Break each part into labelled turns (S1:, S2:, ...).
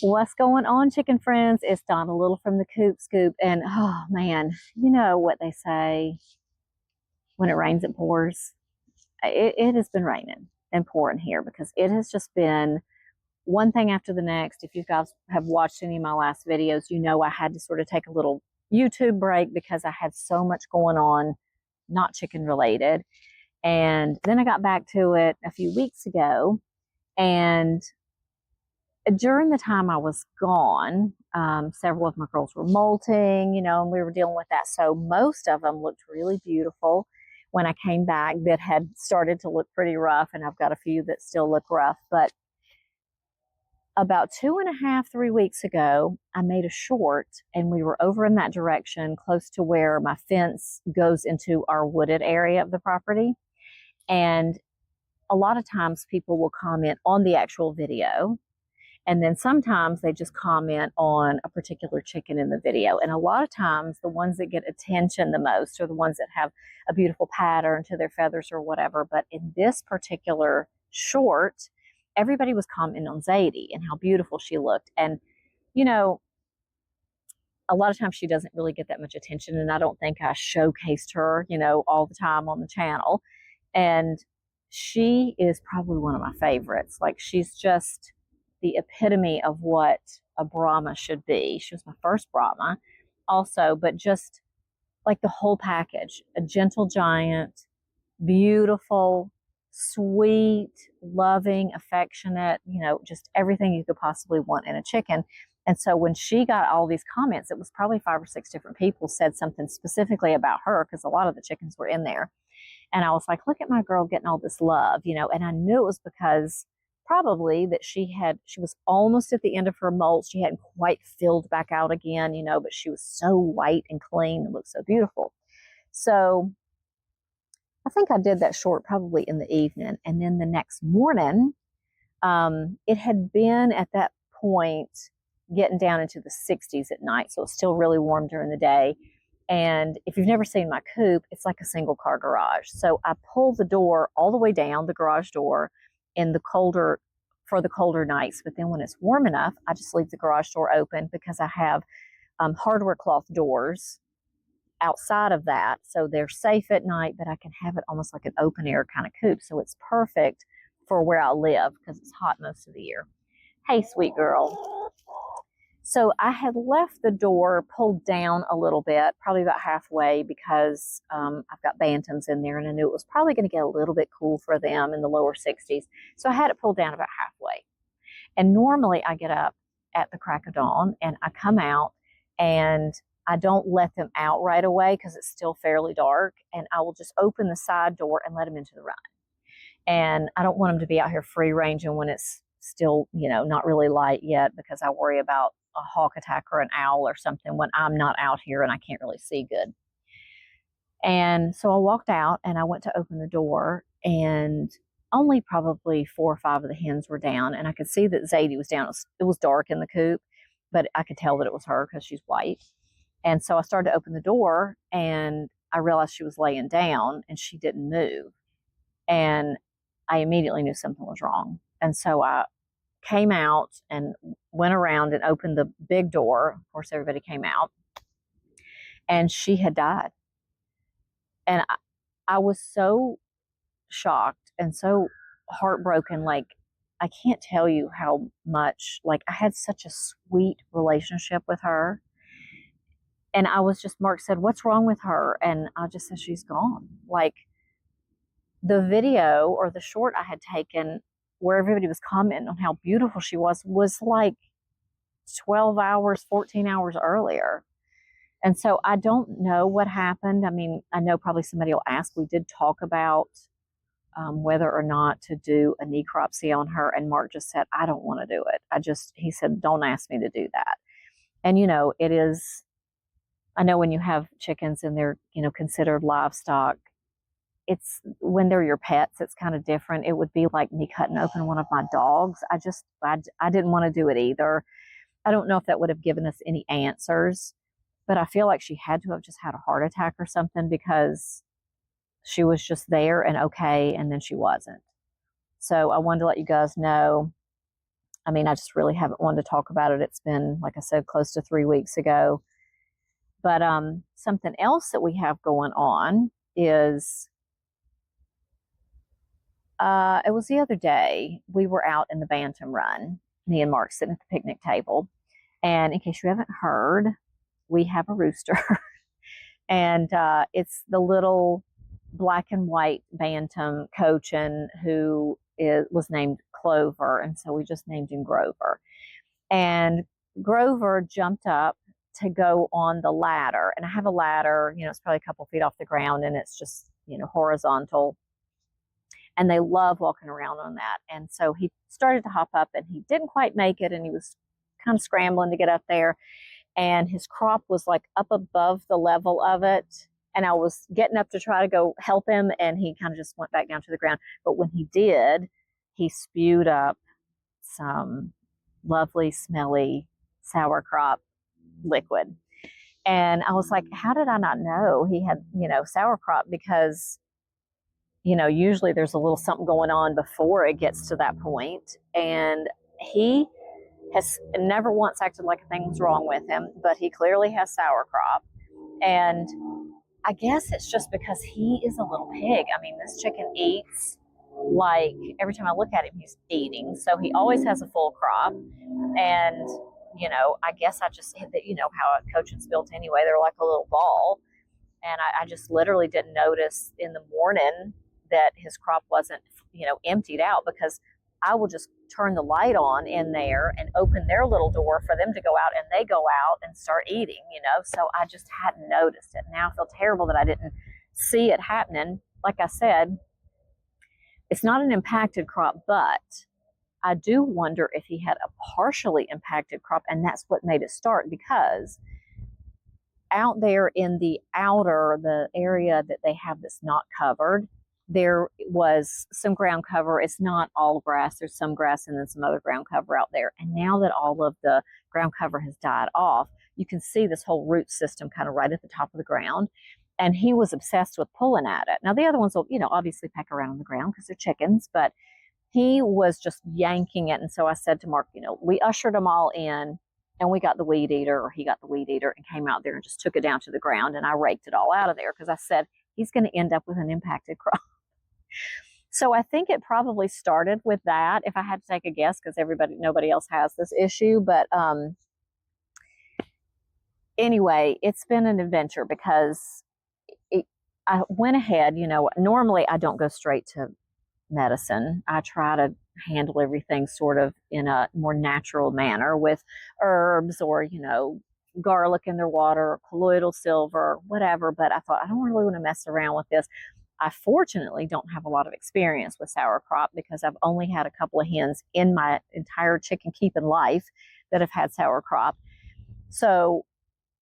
S1: What's going on, chicken friends? It's Donna Little from the Coop Scoop. And oh man, you know what they say, when it rains, it pours. It has been raining and pouring here because it has just been one thing after the next. If you guys have watched any of my last videos, you know I had to sort of take a little YouTube break because I had so much going on, not chicken related. And then I got back to it a few weeks ago. And during the time I was gone, several of my girls were molting, and we were dealing with that. So most of them looked really beautiful when I came back that had started to look pretty rough. And I've got a few that still look rough. But about 2.5, 3 weeks ago, I made a short and we were over in that direction close to where my fence goes into our wooded area of the property. And a lot of times people will comment on the actual video. And then sometimes they just comment on a particular chicken in the video. And a lot of times the ones that get attention the most are the ones that have a beautiful pattern to their feathers or whatever. But in this particular short, everybody was commenting on Zadie and how beautiful she looked. And, a lot of times she doesn't really get that much attention. And I don't think I showcased her, all the time on the channel. And she is probably one of my favorites. Like, she's just the epitome of what a Brahma should be. She was my first Brahma also, but just like the whole package, a gentle giant, beautiful, sweet, loving, affectionate, just everything you could possibly want in a chicken. And so when she got all these comments, it was probably 5 or 6 different people said something specifically about her because a lot of the chickens were in there. And I was like, look at my girl getting all this love, and I knew it was because probably that she was almost at the end of her molt. She hadn't quite filled back out again, but she was so white and clean and looked so beautiful. So I think I did that short probably in the evening. And then the next morning, it had been at that point getting down into the 60s at night. So it's still really warm during the day. And if you've never seen my coop, it's like a single car garage. So I pull the door all the way down, the garage door, for the colder nights. But then when it's warm enough, I just leave the garage door open because I have hardware cloth doors outside of that. So they're safe at night, but I can have it almost like an open air kind of coop. So it's perfect for where I live because it's hot most of the year. Hey, sweet girl. So I had left the door pulled down a little bit, probably about halfway, because I've got bantams in there and I knew it was probably going to get a little bit cool for them in the lower 60s. So I had it pulled down about halfway. And normally I get up at the crack of dawn and I come out and I don't let them out right away because it's still fairly dark. And I will just open the side door and let them into the run. And I don't want them to be out here free ranging when it's still, not really light yet, because I worry about a hawk attack or an owl or something when I'm not out here and I can't really see good. And so I walked out and I went to open the door, and only probably 4 or 5 of the hens were down, and I could see that Zadie was down. It was dark in the coop, but I could tell that it was her because she's white. And so I started to open the door and I realized she was laying down and she didn't move. And I immediately knew something was wrong. And so I came out and went around and opened the big door. Of course, everybody came out and she had died. And I was so shocked and so heartbroken. Like, I can't tell you how much, like, I had such a sweet relationship with her. And I was just, Mark said, what's wrong with her? And I just said, she's gone. Like, the video or the short I had taken where everybody was commenting on how beautiful she was like 12 hours, 14 hours earlier. And so I don't know what happened. I mean, I know probably somebody will ask. We did talk about whether or not to do a necropsy on her. And Mark just said, I don't want to do it. He said, don't ask me to do that. And, it is, I know when you have chickens and they're, considered livestock, it's when they're your pets, it's kind of different. It would be like me cutting open one of my dogs. I didn't want to do it either. I don't know if that would have given us any answers, but I feel like she had to have just had a heart attack or something, because she was just there and okay, and then she wasn't. So I wanted to let you guys know I mean, I just really haven't wanted to talk about it. It's been, like I said, close to 3 weeks ago. But something else that we have going on is it was the other day. We were out in the Bantam Run, me and Mark sitting at the picnic table. And in case you haven't heard, we have a rooster. And it's the little black and white Bantam Cochin who was named Clover. And so we just named him Grover. And Grover jumped up to go on the ladder. And I have a ladder, it's probably a couple feet off the ground, and it's just, horizontal. And they love walking around on that. And so he started to hop up, and he didn't quite make it, and he was kind of scrambling to get up there. And his crop was like up above the level of it. And I was getting up to try to go help him, and he kind of just went back down to the ground. But when he did, he spewed up some lovely, smelly sauerkraut liquid. And I was like, how did I not know he had, sauerkraut? Because, usually there's a little something going on before it gets to that point. And he has never once acted like a thing was wrong with him, but he clearly has sauerkraut. And I guess it's just because he is a little pig. I mean, this chicken eats like every time I look at him, he's eating. So he always has a full crop. And, I guess I just, how a Cochin's built anyway. They're like a little ball. And I just literally didn't notice in the morning that his crop wasn't, emptied out, because I will just turn the light on in there and open their little door for them to go out, and they go out and start eating, so I just hadn't noticed it. Now I feel terrible that I didn't see it happening. Like I said, it's not an impacted crop, but I do wonder if he had a partially impacted crop, and that's what made it start, because out there in the area that they have that's not covered, there was some ground cover. It's not all grass. There's some grass and then some other ground cover out there. And now that all of the ground cover has died off, you can see this whole root system kind of right at the top of the ground. And he was obsessed with pulling at it. Now, the other ones will, obviously peck around on the ground because they're chickens, but he was just yanking it. And so I said to Mark, we ushered them all in, and we got the weed eater, or he got the weed eater, and came out there and just took it down to the ground. And I raked it all out of there, because I said, he's going to end up with an impacted crop. So I think it probably started with that, if I had to take a guess, because nobody else has this issue. But anyway, it's been an adventure, because I went ahead, normally I don't go straight to medicine. I try to handle everything sort of in a more natural manner with herbs, or, garlic in their water, colloidal silver, whatever. But I thought, I don't really want to mess around with this. I fortunately don't have a lot of experience with sauerkraut, because I've only had a couple of hens in my entire chicken keeping life that have had sauerkraut. So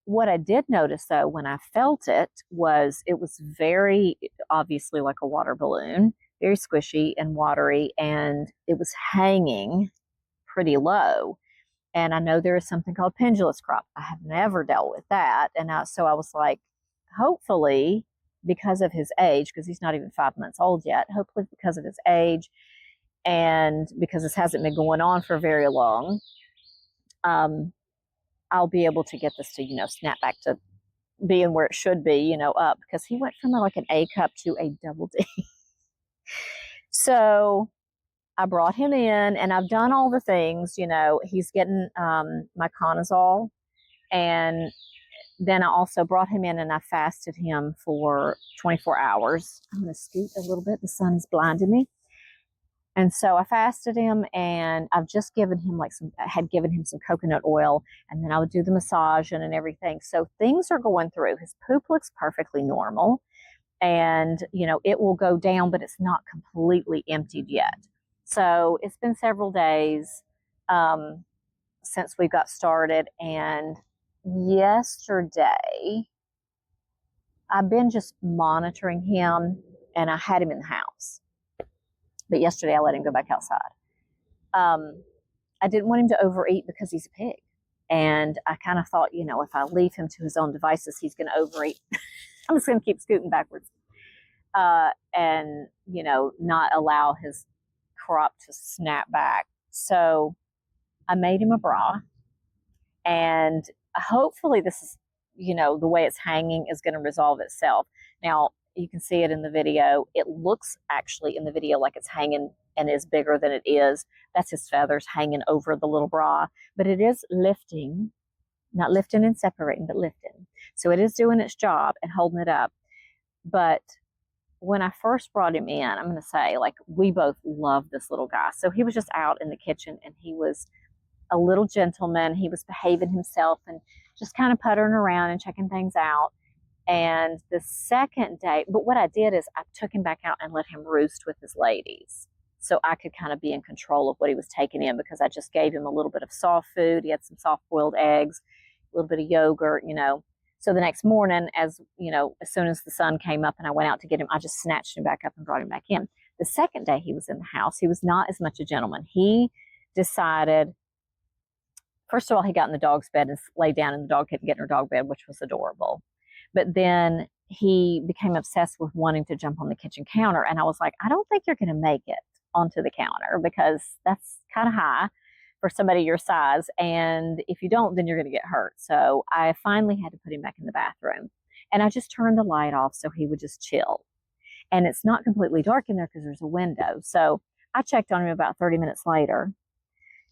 S1: what I did notice, though, when I felt it was very obviously like a water balloon, very squishy and watery, and it was hanging pretty low. And I know there is something called pendulous crop. I have never dealt with that. And so I was like, hopefully, because of his age, because he's not even 5 months old yet, hopefully because of his age, and because this hasn't been going on for very long, I'll be able to get this to, snap back to being where it should be, up, because he went from like an A cup to a double D. So I brought him in, and I've done all the things, he's getting my Conazole, and then I also brought him in and I fasted him for 24 hours. I'm going to scoot a little bit. The sun's blinding me. And so I fasted him, and I've just given him had given him some coconut oil, and then I would do the massage and everything. So things are going through. His poop looks perfectly normal, and, it will go down, but it's not completely emptied yet. So it's been several days since we got started, and yesterday I've been just monitoring him, and I had him in the house, but yesterday I let him go back outside. I didn't want him to overeat because he's a pig, and I kind of thought, if I leave him to his own devices, he's going to overeat. I'm just going to keep scooting backwards and not allow his crop to snap back. So I made him a bra, and hopefully this is, the way it's hanging is going to resolve itself. Now, you can see it in the video. It looks actually in the video like it's hanging and is bigger than it is. That's his feathers hanging over the little bra, but it is lifting, not lifting and separating, but lifting. So it is doing its job and holding it up. But when I first brought him in, I'm going to say, like, we both love this little guy. So he was just out in the kitchen, and he was a little gentleman. He was behaving himself and just kind of puttering around and checking things out. And the second day, but what I did is I took him back out and let him roost with his ladies, so I could kind of be in control of what he was taking in, because I just gave him a little bit of soft food. He had some soft boiled eggs, a little bit of yogurt, So the next morning, as soon as the sun came up and I went out to get him, I just snatched him back up and brought him back in. The second day he was in the house, he was not as much a gentleman. He decided, first of all, he got in the dog's bed and lay down, and the dog couldn't get in her dog bed, which was adorable. But then he became obsessed with wanting to jump on the kitchen counter. And I was like, I don't think you're going to make it onto the counter, because that's kind of high for somebody your size. And if you don't, then you're going to get hurt. So I finally had to put him back in the bathroom. And I just turned the light off so he would just chill. And it's not completely dark in there because there's a window. So I checked on him about 30 minutes later,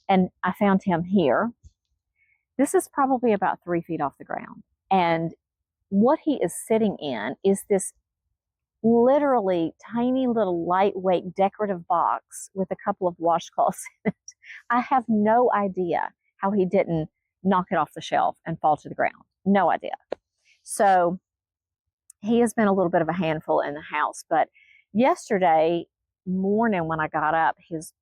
S1: and I found him here. This is probably about 3 feet off the ground. And what he is sitting in is this literally tiny little lightweight decorative box with a couple of washcloths in it. I have no idea how he didn't knock it off the shelf and fall to the ground. No idea. So he has been a little bit of a handful in the house. But yesterday morning when I got up, his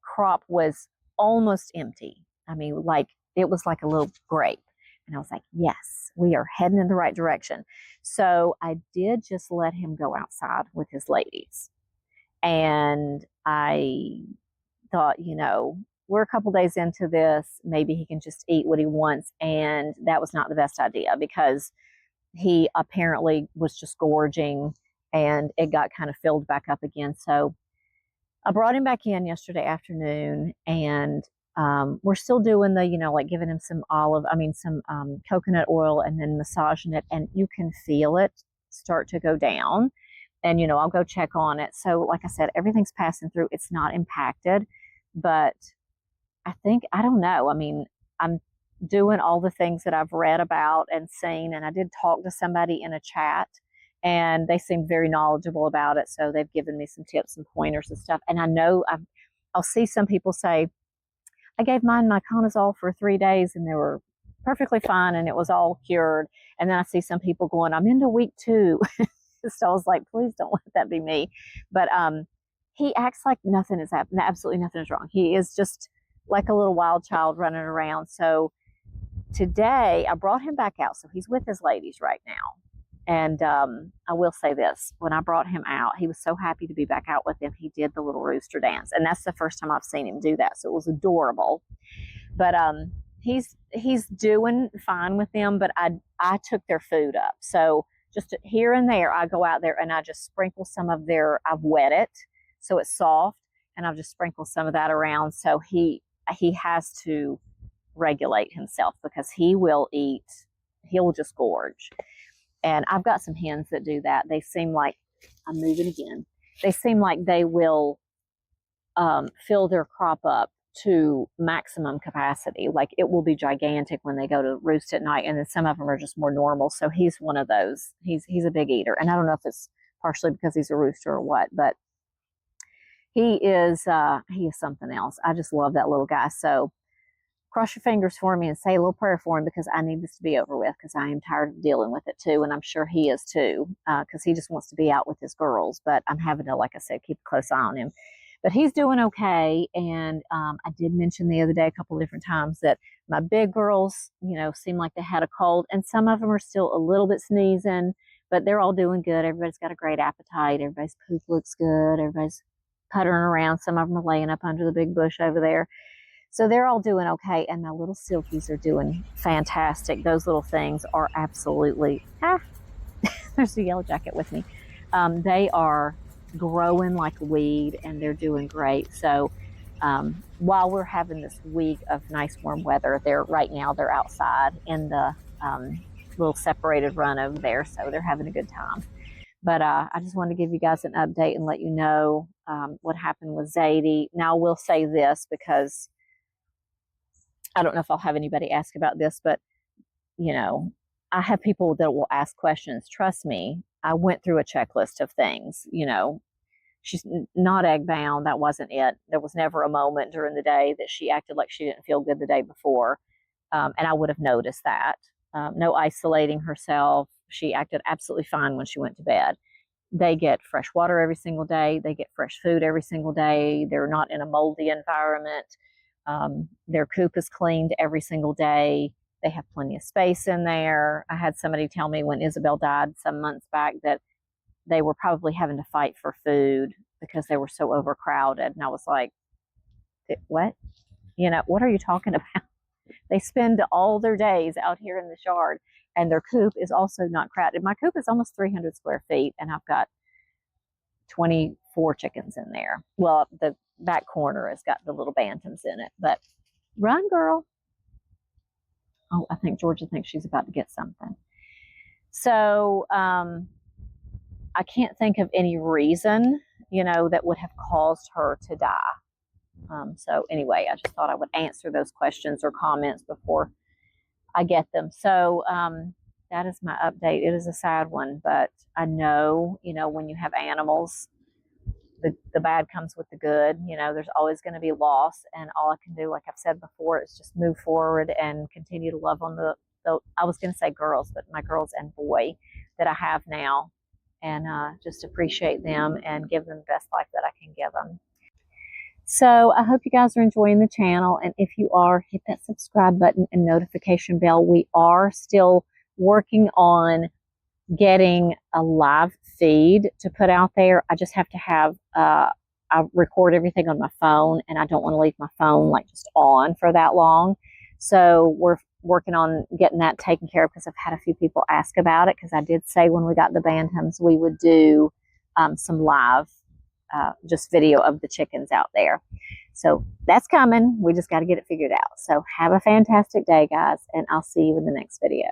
S1: crop was almost empty. I mean, like, it was like a little grape. And I was like, yes, we are heading in the right direction. So I did just let him go outside with his ladies. And I thought, we're a couple days into this. Maybe he can just eat what he wants. And that was not the best idea, because he apparently was just gorging, and it got kind of filled back up again. So I brought him back in yesterday afternoon, and we're still doing the, like giving him some coconut oil and then massaging it, and you can feel it start to go down. And, I'll go check on it. So like I said, everything's passing through. It's not impacted, but I don't know. I mean, I'm doing all the things that I've read about and seen, and I did talk to somebody in a chat, and they seem very knowledgeable about it. So they've given me some tips and pointers and stuff. And I know I'll see some people say, I gave mine my Conazole for 3 days and they were perfectly fine and it was all cured. And then I see some people going, I'm into week 2. So I was like, please don't let that be me. But he acts like nothing is happening. Absolutely nothing is wrong. He is just like a little wild child running around. So today I brought him back out. So he's with his ladies right now. And I will say this, when I brought him out, he was so happy to be back out with them. He did the little rooster dance. And that's the first time I've seen him do that. So it was adorable. But he's doing fine with them. But I took their food up. So just here and there, I go out there and I just sprinkle some of I've wet it so it's soft. And I'll just sprinkle some of that around. So he has to regulate himself, because he will just gorge. And I've got some hens that do that. They seem like, I'm moving again. They seem like they will fill their crop up to maximum capacity. Like, it will be gigantic when they go to roost at night. And then some of them are just more normal. So he's one of those. He's a big eater. And I don't know if it's partially because he's a rooster or what, but he is something else. I just love that little guy. So cross your fingers for me and say a little prayer for him, because I need this to be over with, because I am tired of dealing with it too. And I'm sure he is too, because he just wants to be out with his girls. But I'm having to, like I said, keep a close eye on him. But he's doing okay. And I did mention the other day a couple of different times that my big girls, seem like they had a cold. And some of them are still a little bit sneezing, but they're all doing good. Everybody's got a great appetite. Everybody's poop looks good. Everybody's puttering around. Some of them are laying up under the big bush over there. So they're all doing okay, and my little silkies are doing fantastic. Those little things are absolutely, there's a yellow jacket with me. They are growing like a weed, and they're doing great. So while we're having this week of nice warm weather, right now they're outside in the little separated run over there, so they're having a good time. But I just wanted to give you guys an update and let you know what happened with Zadie. Now, I will say this because I don't know if I'll have anybody ask about this, but you know, I have people that will ask questions. Trust me, I went through a checklist of things. She's not egg bound. That wasn't it. There was never a moment during the day that she acted like she didn't feel good the day before. And I would have noticed that. No isolating herself. She acted absolutely fine when she went to bed. They get fresh water every single day. They get fresh food every single day. They're not in a moldy environment. Their coop is cleaned every single day. They have plenty of space in there. I had somebody tell me when Isabel died some months back that they were probably having to fight for food because they were so overcrowded. And I was like, what? What are you talking about? They spend all their days out here in the yard, and their coop is also not crowded. My coop is almost 300 square feet, and I've got 24 chickens in there. Well, the back corner has got the little bantams in it, but run, girl. Oh, I think Georgia thinks she's about to get something. So I can't think of any reason, that would have caused her to die. So anyway, I just thought I would answer those questions or comments before I get them. So that is my update. It is a sad one, but I know, when you have animals, the bad comes with the good. There's always going to be loss, and all I can do, like I've said before, is just move forward and continue to love on the I was going to say girls, but my girls and boy that I have now, and just appreciate them and give them the best life that I can give them. So I hope you guys are enjoying the channel, and if you are, hit that subscribe button and notification bell. We are still working on getting a live feed to put out there. I just have to have I record everything on my phone, and I don't want to leave my phone like just on for that long. So we're working on getting that taken care of, because I've had a few people ask about it, because I did say when we got the bantams we would do some live just video of the chickens out there. So that's coming. We just got to get it figured out. So have a fantastic day, guys, and I'll see you in the next video.